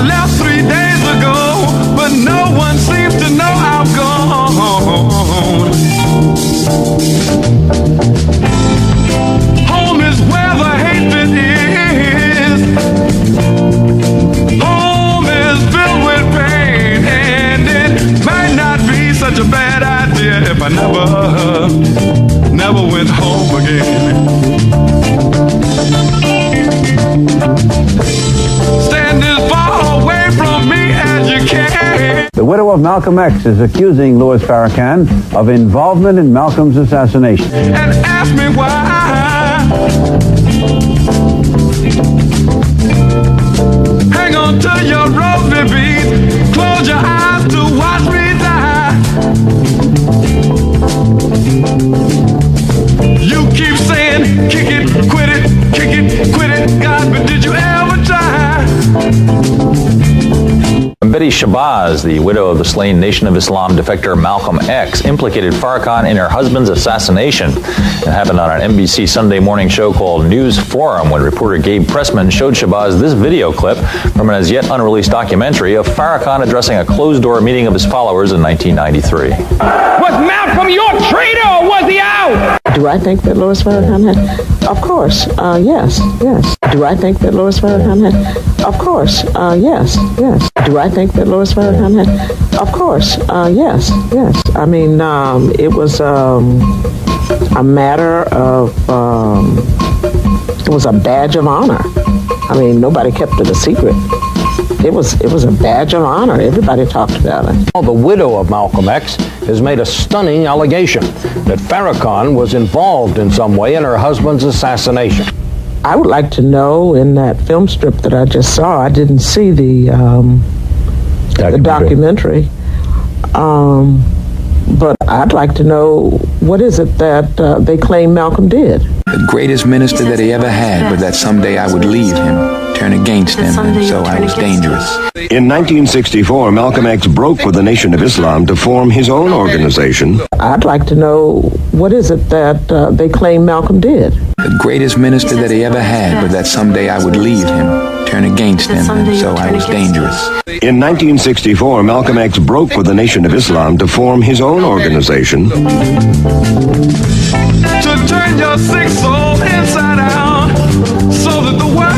left 3 days ago, but no one seems to know I'm gone. Home is where the hatred is. Home is filled with pain, and it might not be such a bad idea if I never went home again. Stand as far away from me as you can. The widow of Malcom X is accusing Louis Farrakhan of involvement in Malcolm's assassination. And ask me why. Hang on to your rope, baby. Close your eyes to watch me die. You keep saying, kick it, quit it, kick it, quit it, God, but did you ever try? Betty Shabazz, the widow of the slain Nation of Islam defector Malcom X, implicated Farrakhan in her husband's assassination. It happened on an NBC Sunday morning show called News Forum when reporter Gabe Pressman showed Shabazz this video clip from an as yet unreleased documentary of Farrakhan addressing a closed-door meeting of his followers in 1993. Was Malcolm your traitor or was he out? Do I think that Louis Farrakhan had? Of course, yes. Do I think that Louis Farrakhan had? Of course, yes. Do I think that Louis Farrakhan had? Of course, yes. I mean, it was a matter of, it was a badge of honor. I mean, nobody kept it a secret. It was a badge of honor. Everybody talked about it. The widow of Malcolm X has made a stunning allegation that Farrakhan was involved in some way in her husband's assassination. I would like to know, in that film strip that I just saw, I didn't see the documentary, but I'd like to know, what is it that they claim Malcolm did? The greatest minister that he ever had, but that someday I would leave him, turn against him, and so I was dangerous. In 1964, Malcolm X broke with the Nation of Islam to form his own organization. I'd like to know, what is it that they claim Malcolm did? The greatest minister that he ever had, but that someday I would leave him, turn against him, and so I was dangerous. In 1964, Malcolm X broke with the Nation of Islam to form his own organization. To turn your sick soul inside out, so that the world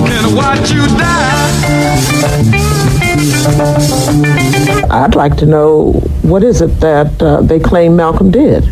can watch you die. I'd like to know, what is it that they claim Malcolm did?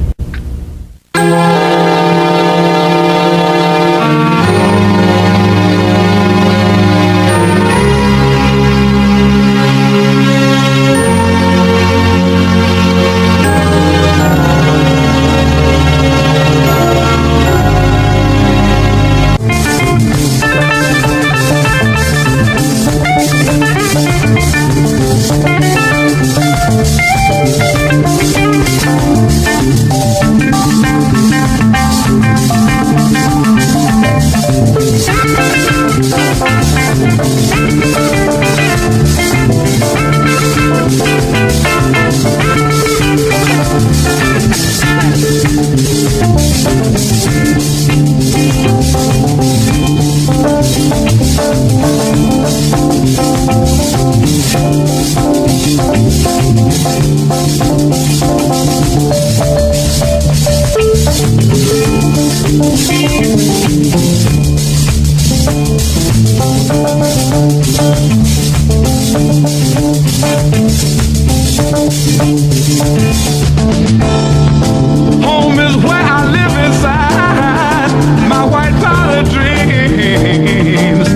Home is where I live inside my white powder dreams.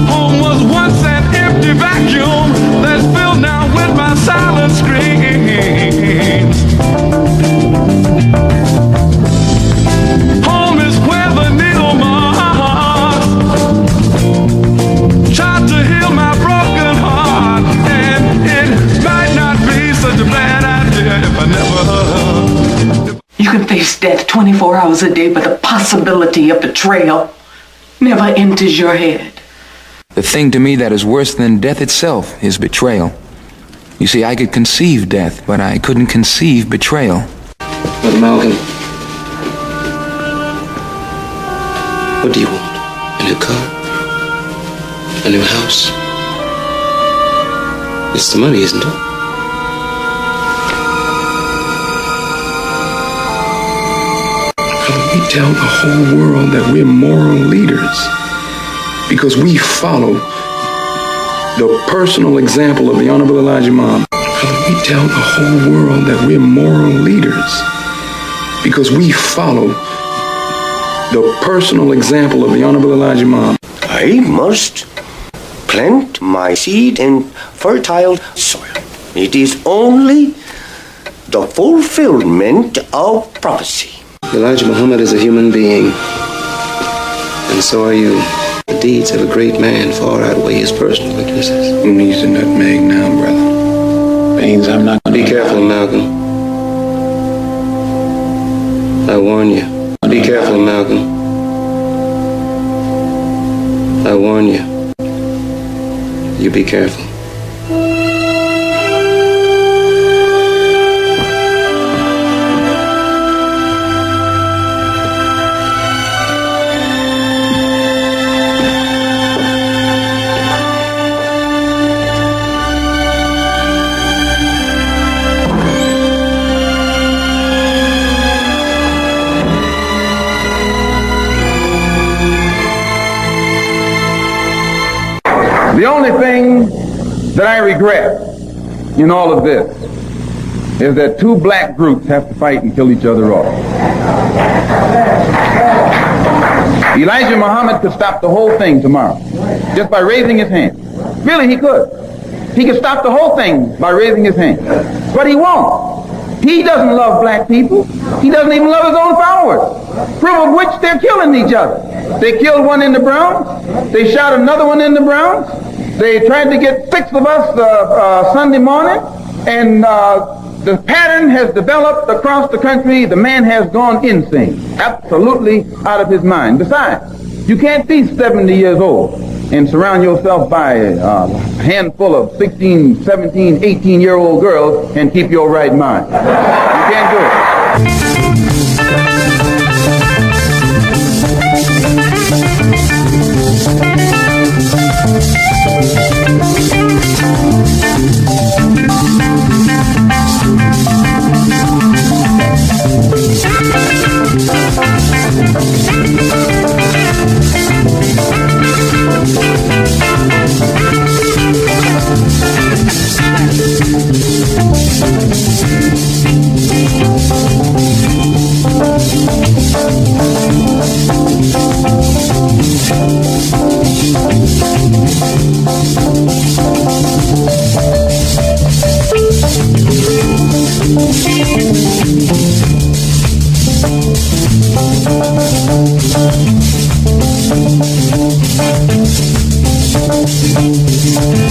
Home was once an empty vacuum that's filled now with my silent screams. Home is where the needle marks tried to heal my broken heart, and it might not be such a bad idea if I never. You can face death 24 hours a day, but the possibility of betrayal never enters your head. The thing to me that is worse than death itself is betrayal. You see, I could conceive death, but I couldn't conceive betrayal. But Malcolm, What do you want? A new car? A new house? It's the money, isn't it? We tell the whole world that we're moral leaders because we follow the personal example of the Honorable Elijah Muhammad. We tell the whole world that we're moral leaders because we follow the personal example of the Honorable Elijah Muhammad. I must plant my seed in fertile soil. It is only the fulfillment of prophecy. Elijah Muhammad is a human being, and so are you. The deeds of a great man far outweigh his personal weaknesses. Who needs the nutmeg now, brother? Means I'm not gonna... Be careful, Malcolm. I warn you. Be careful, Malcolm. I warn you. You be careful. The only thing that I regret in all of this is that two black groups have to fight and kill each other off. Elijah Muhammad could stop the whole thing tomorrow just by raising his hand. Really, he could. He could stop the whole thing by raising his hand. But he won't. He doesn't love black people. He doesn't even love his own followers. Proof of which they're killing each other. They killed one in the Bronx. They shot another one in the Bronx. They tried to get 6 of us Sunday morning, and the pattern has developed across the country. The man has gone insane, absolutely out of his mind. Besides, you can't be 70 years old and surround yourself by a handful of 16, 17, 18-year-old girls and keep your right mind. You can't do it. Thank you.